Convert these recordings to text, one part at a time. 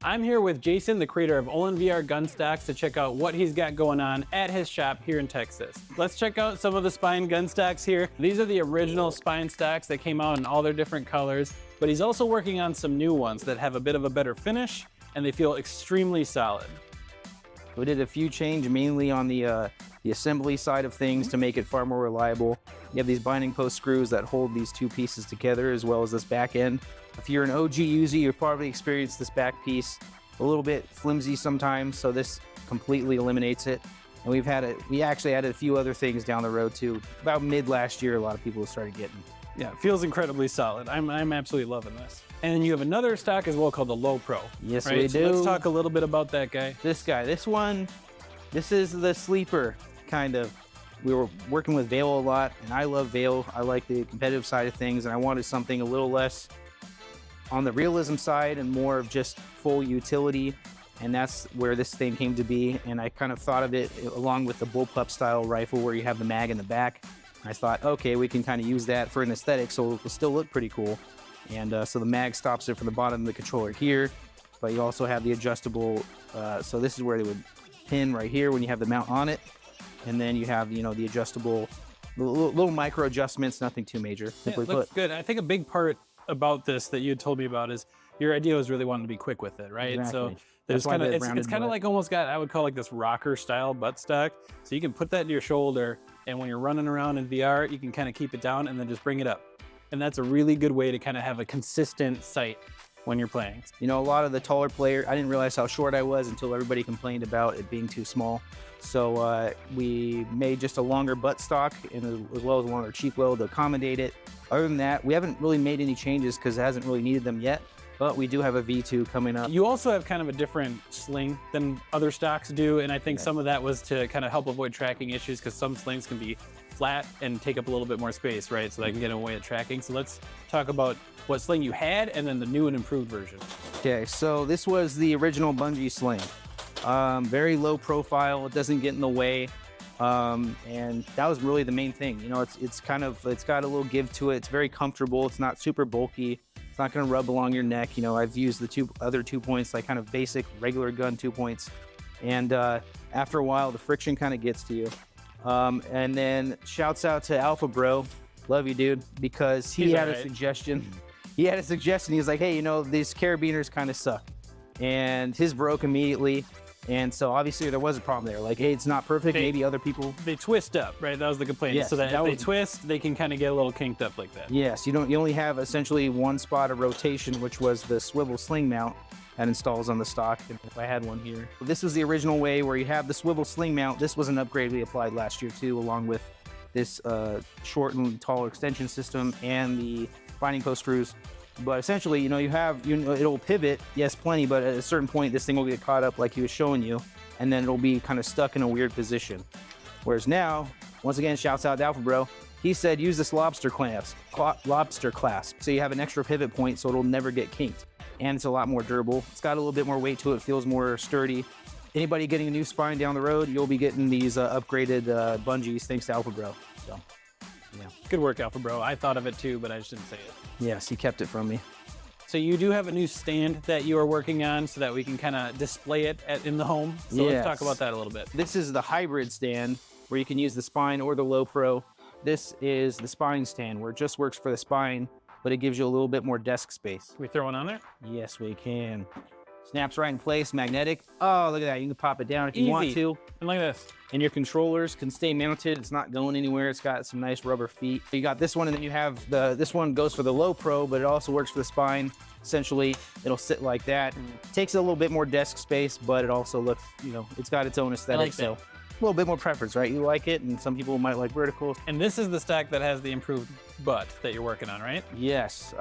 I'm here with Jason, the creator of OlenVR Gunstocks, to check out what he's got going on at his shop here in Texas. Let's check out some of the spine gunstocks here. These are the original spine stocks that came out in all their different colors, but he's also working on some new ones that have a bit of a better finish and they feel extremely solid. We did a few changes mainly on the assembly side of things to make it far more reliable. You have these binding post screws that hold these two pieces together, as well as this back end. If you're an OG user, you've probably experienced this back piece a little bit flimsy sometimes, so this completely eliminates it. And we actually added a few other things down the road too. About mid last year, a lot of people started getting. Yeah, it feels incredibly solid. I'm absolutely loving this. And then you have another stock as well called the LoPro. Yes, right? we do. So let's talk a little bit about that guy. This guy, this is the sleeper, kind of. We were working with Vail a lot, and I love Vail. I like the competitive side of things, and I wanted something a little less on the realism side and more of just full utility, and that's where this thing came to be. And I kind of thought of it along with the bullpup style rifle where you have the mag in the back. I thought, okay, we can kind of use that for an aesthetic, so it'll still look pretty cool. And so the mag stops it from the bottom of the controller here, but you also have the adjustable, so this is where they would pin right here when you have the mount on it. And then you have, you know, the adjustable, little micro adjustments, nothing too major. Yeah, it looks good. I think a big part about this that you had told me about is your idea was really wanting to be quick with it, right? Exactly. So there's kind of, it's kind of butt. like almost got, I would call like this rocker style butt stock. So you can put that to your shoulder, and when you're running around in VR, you can kind of keep it down and then just bring it up. And that's a really good way to kind of have a consistent sight when you're playing. You know, a lot of the taller players, I didn't realize how short I was until everybody complained about it being too small. So we made just a longer butt stock and as well as a longer cheek well to accommodate it. Other than that, we haven't really made any changes because it hasn't really needed them yet, but we do have a V2 coming up. You also have kind of a different sling than other stocks do, and I think some of that was to kind of help avoid tracking issues because some slings can be flat and take up a little bit more space, right? So that can get in the way of tracking. So let's talk about what sling you had and then the new and improved version. Okay, so this was the original bungee sling. Very low profile, it doesn't get in the way. And that was really the main thing. You know, it's got a little give to it. It's very comfortable. It's not super bulky. It's not going to rub along your neck. You know, I've used the other 2 points, like kind of basic regular gun 2 points. And after a while, the friction kind of gets to you. And then shouts out to Alpha Bro. Love you, dude, because he had a suggestion. He had a suggestion. He was like, hey, you know, these carabiners kind of suck. And his broke immediately. And so obviously there was a problem there. Like, hey, it's not perfect. Maybe other people. They twist up, right? That was the complaint. Yes, so that if they twist, they can kind of get a little kinked up like that. Yes, you only have essentially one spot of rotation, which was the swivel sling mount that installs on the stock. And if I had one here. This was the original way where you have the swivel sling mount. This was an upgrade we applied last year too, along with this short and tall extension system and the binding post screws. But essentially, you know, it'll pivot, yes, plenty, but at a certain point, this thing will get caught up like he was showing you, and then it'll be kind of stuck in a weird position. Whereas now, once again, shouts out to Alpha Bro, he said use this lobster clasp. So you have an extra pivot point so it'll never get kinked. And it's a lot more durable. It's got a little bit more weight to it, feels more sturdy. Anybody getting a new spine down the road, you'll be getting these upgraded bungees thanks to Alpha Bro. So. Yeah. Good work, Alpha Bro. I thought of it too, but I just didn't say it. Yes, he kept it from me. So you do have a new stand that you are working on so that we can kind of display it in the home. So let's talk about that a little bit. This is the hybrid stand where you can use the spine or the LoPro. This is the spine stand where it just works for the spine, but it gives you a little bit more desk space. Can we throw one on there? Yes, we can. Snaps right in place, magnetic. Oh, look at that. You can pop it down if you want to. And look at this. And your controllers can stay mounted. It's not going anywhere. It's got some nice rubber feet. You got this one, and then you have this one goes for the LoPro, but it also works for the spine. Essentially, it'll sit like that. Takes a little bit more desk space, but it also looks, you know, it's got its own aesthetic. So a little bit more preference, right? You like it, and some people might like verticals. And this is the stack that has the improved butt that you're working on, right? Yes.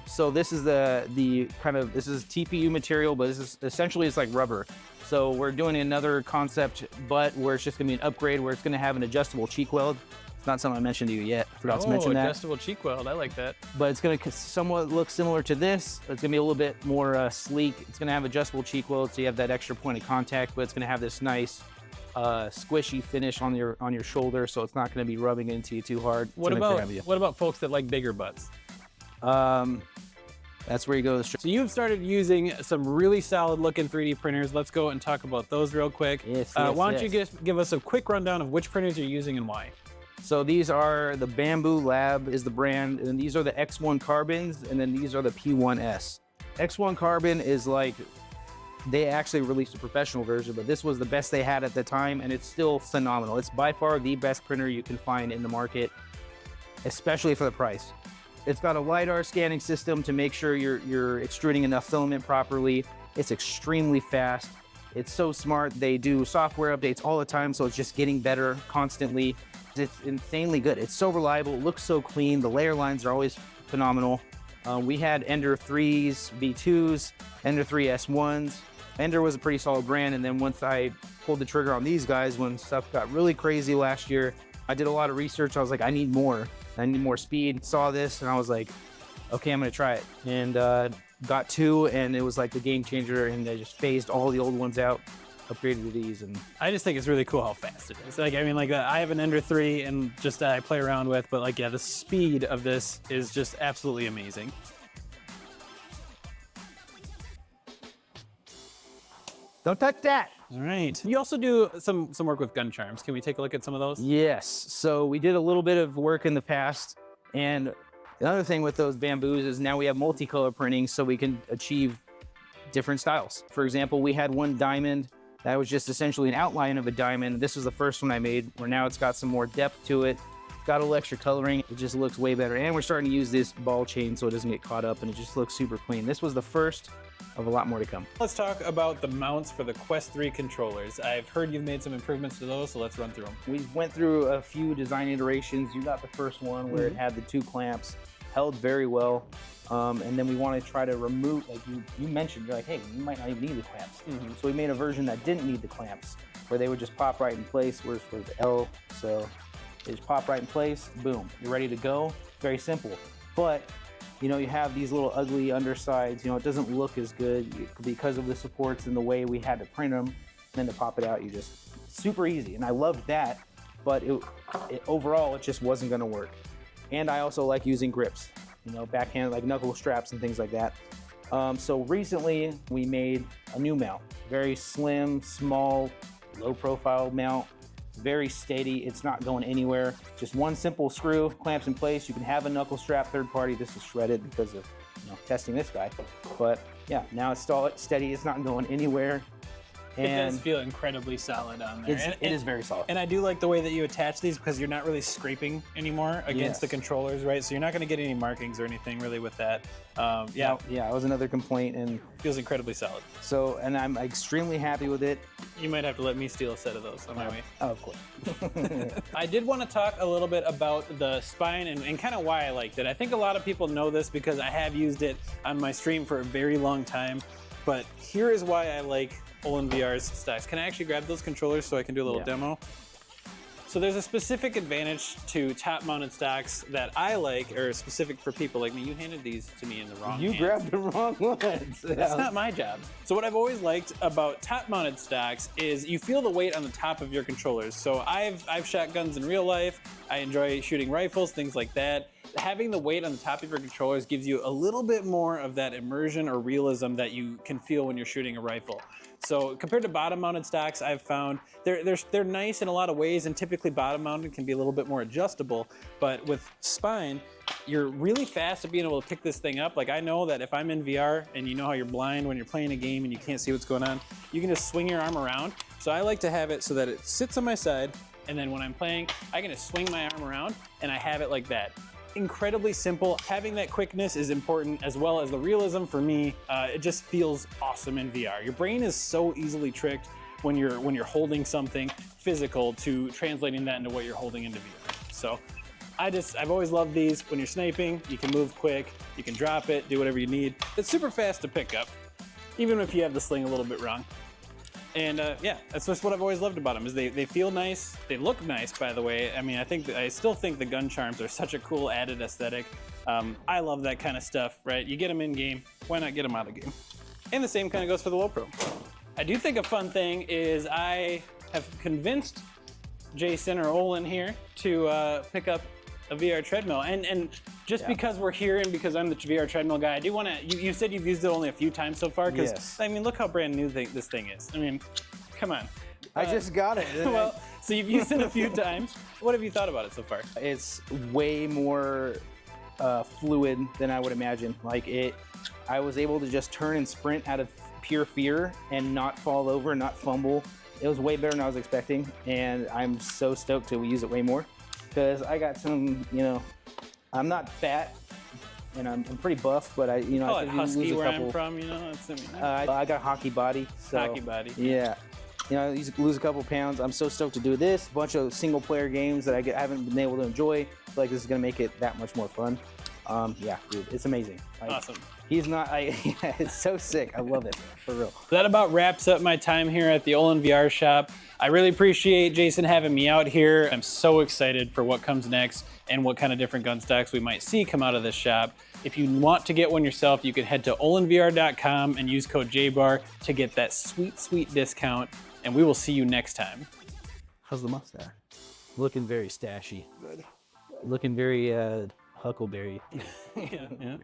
So this is this is TPU material, but this is essentially it's like rubber. So we're doing another concept butt where it's just gonna be an upgrade where it's gonna have an adjustable cheek weld. It's not something I mentioned to you yet. Forgot to mention that. Adjustable cheek weld. I like that. But it's gonna somewhat look similar to this. It's gonna be a little bit more sleek. It's gonna have adjustable cheek weld, so you have that extra point of contact, but it's gonna have this nice squishy finish on your shoulder, so it's not going to be rubbing into you too hard. What about folks that like bigger butts? That's where you go to the So you've started using some really solid looking 3D printers. Let's go and talk about those real quick. Yes, why don't you give us a quick rundown of which printers you're using and why? So these are the Bamboo Lab is the brand, and these are the X1 Carbons, and then these are the P1S. X1 Carbon is like, they actually released a professional version, but this was the best they had at the time, and it's still phenomenal. It's by far the best printer you can find in the market, especially for the price. It's got a LiDAR scanning system to make sure you're extruding enough filament properly. It's extremely fast. It's so smart. They do software updates all the time, so it's just getting better constantly. It's insanely good. It's so reliable. It looks so clean. The layer lines are always phenomenal. We had Ender 3s, V2s, Ender 3 S1s. Ender was a pretty solid brand, and then once I pulled the trigger on these guys, when stuff got really crazy last year, I did a lot of research. I was like, I need more. I need more speed. Saw this, and I was like, okay, I'm gonna try it. And got two, and it was like the game changer, and they just phased all the old ones out, upgraded to these. And I just think it's really cool how fast it is. Like, I mean, like I have an Ender 3 and just I play around with, but like, yeah, the speed of this is just absolutely amazing. don't touch that. All right. You also do some work with gun charms. Can we take a look at some of those? Yes, so we did a little bit of work in the past, and the other thing with those bamboos is now we have multicolor printing, so we can achieve different styles. For example, we had one diamond that was just essentially an outline of a diamond. This was the first one I made, where now it's got some more depth to it. It's got a little extra coloring. It just looks way better. And we're starting to use this ball chain so it doesn't get caught up, and it just looks super clean. This was the first of a lot more to come. Let's talk about the mounts for the Quest 3 controllers. I've heard you've made some improvements to those, so let's run through them. We went through a few design iterations. You got the first one where it had the two clamps, held very well. And then we want to try to remove, like you mentioned, you're like, hey, you might not even need the clamps. So we made a version that didn't need the clamps, where they would just pop right in place. Where's the L? So they just pop right in place, boom, you're ready to go. Very simple. But you know, you have these little ugly undersides, you know, it doesn't look as good because of the supports and the way we had to print them. And then to pop it out, you just, super easy. And I loved that, but overall, it just wasn't gonna work. And I also like using grips, you know, backhand, like knuckle straps and things like that. So recently we made a new mount, very slim, small, low profile mount. Very steady, it's not going anywhere. Just one simple screw, clamps in place. You can have a knuckle strap, third party. This is shredded because of, you know, testing this guy. But yeah, now it's steady, it's not going anywhere. And it does feel incredibly solid on there. It is very solid. And I do like the way that you attach these because you're not really scraping anymore against the controllers, right? So you're not gonna get any markings or anything really with that. Yeah, it was another complaint, and feels incredibly solid. So, and I'm extremely happy with it. You might have to let me steal a set of those on my way. Oh, of course. I did want to talk a little bit about the spine and kind of why I liked it. I think a lot of people know this because I have used it on my stream for a very long time, but here is why I like OlenVR's stacks. Can I actually grab those controllers so I can do a little demo? So there's a specific advantage to top-mounted stocks that I like, or specific for people like me. You handed these to me in the wrong hands. Grabbed the wrong ones. That's not my job. So what I've always liked about top-mounted stocks is you feel the weight on the top of your controllers. So I've shot guns in real life. I enjoy shooting rifles, things like that. Having the weight on the top of your controllers gives you a little bit more of that immersion or realism that you can feel when you're shooting a rifle. So compared to bottom-mounted stocks, I've found they're nice in a lot of ways, and typically bottom-mounted can be a little bit more adjustable. But with spine, you're really fast at being able to pick this thing up. Like I know that if I'm in VR and you know how you're blind when you're playing a game and you can't see what's going on, you can just swing your arm around. So I like to have it so that it sits on my side, and then when I'm playing, I can just swing my arm around and I have it like that. Incredibly simple. Having that quickness is important, as well as the realism for me. It just feels awesome in VR. Your brain is so easily tricked when you're holding something physical to translating that into what you're holding into VR. So I've always loved these. When you're sniping, you can move quick, you can drop it, do whatever you need. It's super fast to pick up, even if you have the sling a little bit wrong. And yeah, that's just what I've always loved about them, is they feel nice. They look nice, by the way. I mean, I still think the gun charms are such a cool added aesthetic. I love that kind of stuff, right? You get them in game, why not get them out of game? And the same kind of goes for the LoPro. I do think a fun thing is I have convinced Jason or Olen here to pick up a VR treadmill. And just because we're here and because I'm the VR treadmill guy, I do want to, you said you've used it only a few times so far, because Yes. I mean, look how brand new this thing is. I mean, come on. I just got it. Well, so you've used it a few times. What have you thought about it so far? It's way more fluid than I would imagine. Like I was able to just turn and sprint out of pure fear and not fall over, not fumble. It was way better than I was expecting, and I'm so stoked to use it way more because I got some, I'm not fat and I'm pretty buff, but I could husky lose a where couple. I'm from, that's, I got a hockey body. So, hockey body. Yeah. You lose a couple pounds. I'm so stoked to do this. A bunch of single player games that I haven't been able to enjoy. I feel like this is gonna make it that much more fun. Yeah, dude, it's amazing. Awesome. It's so sick. I love it, for real. That about wraps up my time here at the OlenVR shop. I really appreciate Jason having me out here. I'm so excited for what comes next and what kind of different gun stocks we might see come out of this shop. If you want to get one yourself, you can head to OlenVR.com and use code JBahr to get that sweet, sweet discount. And we will see you next time. How's the mustache? Looking very stashy. Good. Looking very huckleberry. Yeah.